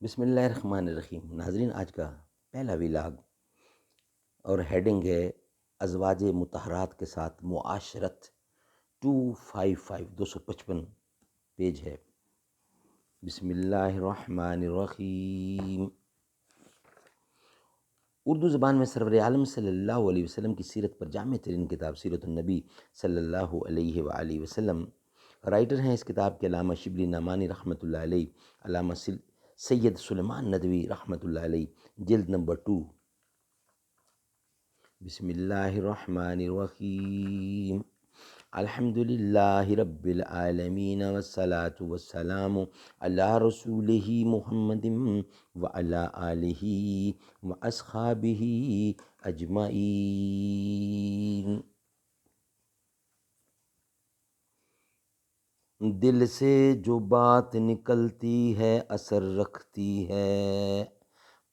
بسم اللہ الرحمن الرحیم۔ ناظرین، آج کا پہلا ولاگ اور ہیڈنگ ہے ازواج مطہرات کے ساتھ معاشرت 255 پیج ہے۔ بسم اللہ الرحمن الرحیم۔ اردو زبان میں سرور عالم صلی اللہ علیہ وسلم کی سیرت پر جامع ترین کتاب سیرت النبی صلی اللہ علیہ وآلہ وسلم۔ رائٹر ہیں اس کتاب کے علامہ شبلی نعمانی رحمۃ اللہ علیہ، علامہ سید سلیمان ندوی رحمۃ اللہ علیہ، جلد نمبر 2۔ بسم اللہ الرحمن الرحیم۔ الحمد للہ رب العالمین والصلاة والسلام علی رسولہ محمد وعلی آلہ واصحابہ اجمعین۔ دل سے جو بات نکلتی ہے اثر رکھتی ہے،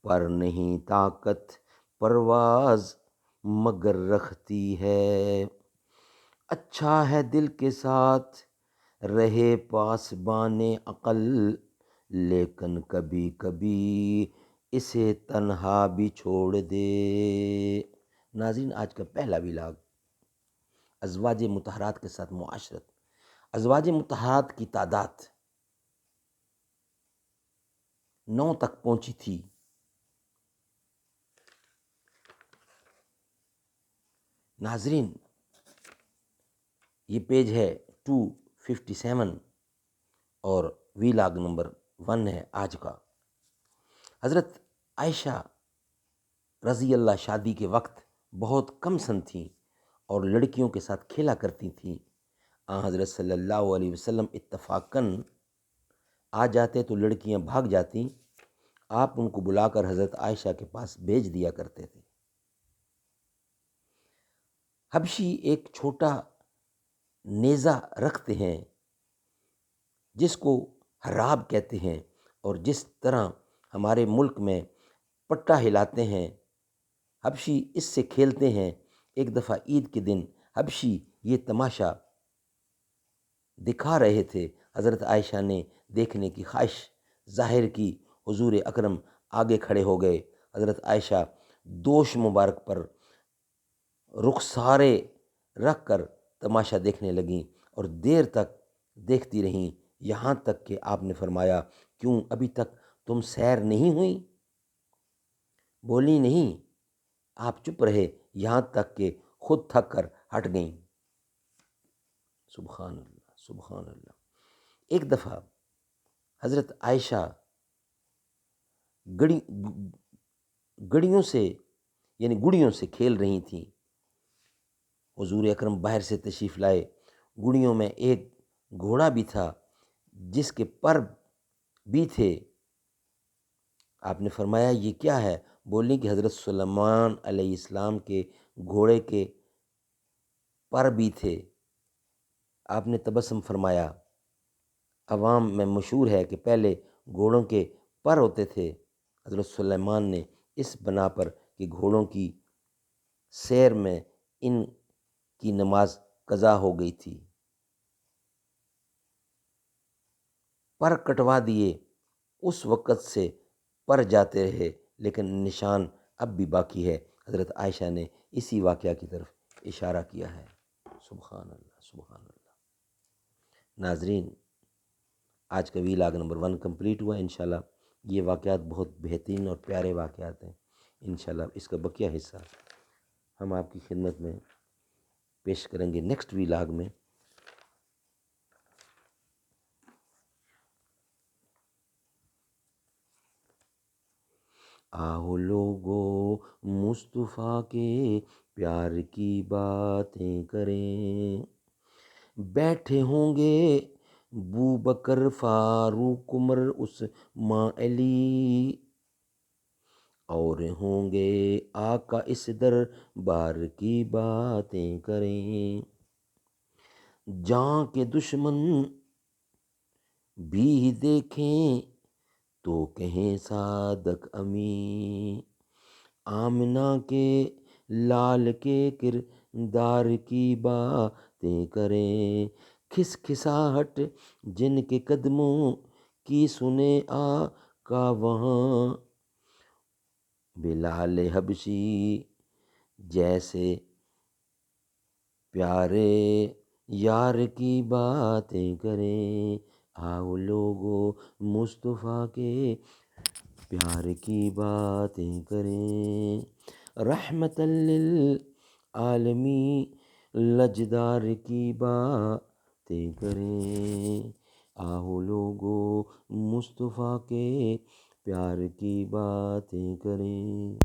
پر نہیں طاقت پرواز مگر رکھتی ہے۔ اچھا ہے دل کے ساتھ رہے پاسبان عقل، لیکن کبھی کبھی اسے تنہا بھی چھوڑ دے۔ ناظرین، آج کا پہلا ولاگ ازواج مطہرات کے ساتھ معاشرت۔ ازواج مطہرات کی تعداد 9 تک پہنچی تھی۔ ناظرین، یہ پیج ہے 257 اور ویلاگ نمبر 1 ہے آج کا۔ حضرت عائشہ رضی اللہ شادی کے وقت بہت کم سن تھیں اور لڑکیوں کے ساتھ کھیلا کرتی تھیں۔ حضرت صلی اللہ علیہ وسلم اتفاقاً آ جاتے تو لڑکیاں بھاگ جاتیں۔ آپ ان کو بلا کر حضرت عائشہ کے پاس بھیج دیا کرتے تھے۔ حبشی ایک چھوٹا نیزہ رکھتے ہیں جس کو حراب کہتے ہیں، اور جس طرح ہمارے ملک میں پٹا ہلاتے ہیں، حبشی اس سے کھیلتے ہیں۔ ایک دفعہ عید کے دن حبشی یہ تماشا دکھا رہے تھے۔ حضرت عائشہ نے دیکھنے کی خواہش ظاہر کی۔ حضور اکرم آگے کھڑے ہو گئے۔ حضرت عائشہ دوش مبارک پر رخسارے رکھ کر تماشا دیکھنے لگیں اور دیر تک دیکھتی رہیں، یہاں تک کہ آپ نے فرمایا، کیوں ابھی تک تم سیر نہیں ہوئی؟ بولی نہیں۔ آپ چپ رہے یہاں تک کہ خود تھک کر ہٹ گئیں۔ سبحان اللہ، سبحان اللہ۔ ایک دفعہ حضرت عائشہ گڑیوں سے کھیل رہی تھیں۔ حضور اکرم باہر سے تشریف لائے۔ گڑیوں میں ایک گھوڑا بھی تھا جس کے پر بھی تھے۔ آپ نے فرمایا، یہ کیا ہے؟ بولیں کہ حضرت سلیمان علیہ السلام کے گھوڑے کے پر بھی تھے۔ آپ نے تبسم فرمایا۔ عوام میں مشہور ہے کہ پہلے گھوڑوں کے پر ہوتے تھے۔ حضرت سلیمان نے اس بنا پر کہ گھوڑوں کی سیر میں ان کی نماز قضا ہو گئی تھی، پر کٹوا دیے۔ اس وقت سے پر جاتے رہے، لیکن نشان اب بھی باقی ہے۔ حضرت عائشہ نے اسی واقعہ کی طرف اشارہ کیا ہے۔ سبحان اللہ، سبحان اللہ۔ ناظرین، آج کا ویلاگ نمبر 1 کمپلیٹ ہوا۔ انشاءاللہ یہ واقعات بہت بہترین اور پیارے واقعات ہیں۔ انشاءاللہ اس کا بقیہ حصہ ہم آپ کی خدمت میں پیش کریں گے نیکسٹ ویلاگ میں۔ آؤ لوگو مصطفیٰ کے پیار کی باتیں کریں، بیٹھے ہوں گے بوبکر، فاروق، عمر، عثمان، علی، اور ہوں گے آقا اس دربار کی باتیں کریں۔ جاں کے دشمن بھی دیکھیں تو کہیں صادق امی، آمنہ کے لال کے کردار کی باتیں کریں۔ کھس کھساہٹ جن کے قدموں کی سنے مکہ وہاں بلال حبشی جیسے پیارے یار کی باتیں کریں، آؤ لوگو مصطفیٰ کے پیار کی باتیں کریں، رحمت للعالمین لجدار کی باتیں کریں، آؤ لوگو مصطفیٰ کے پیار کی باتیں کریں۔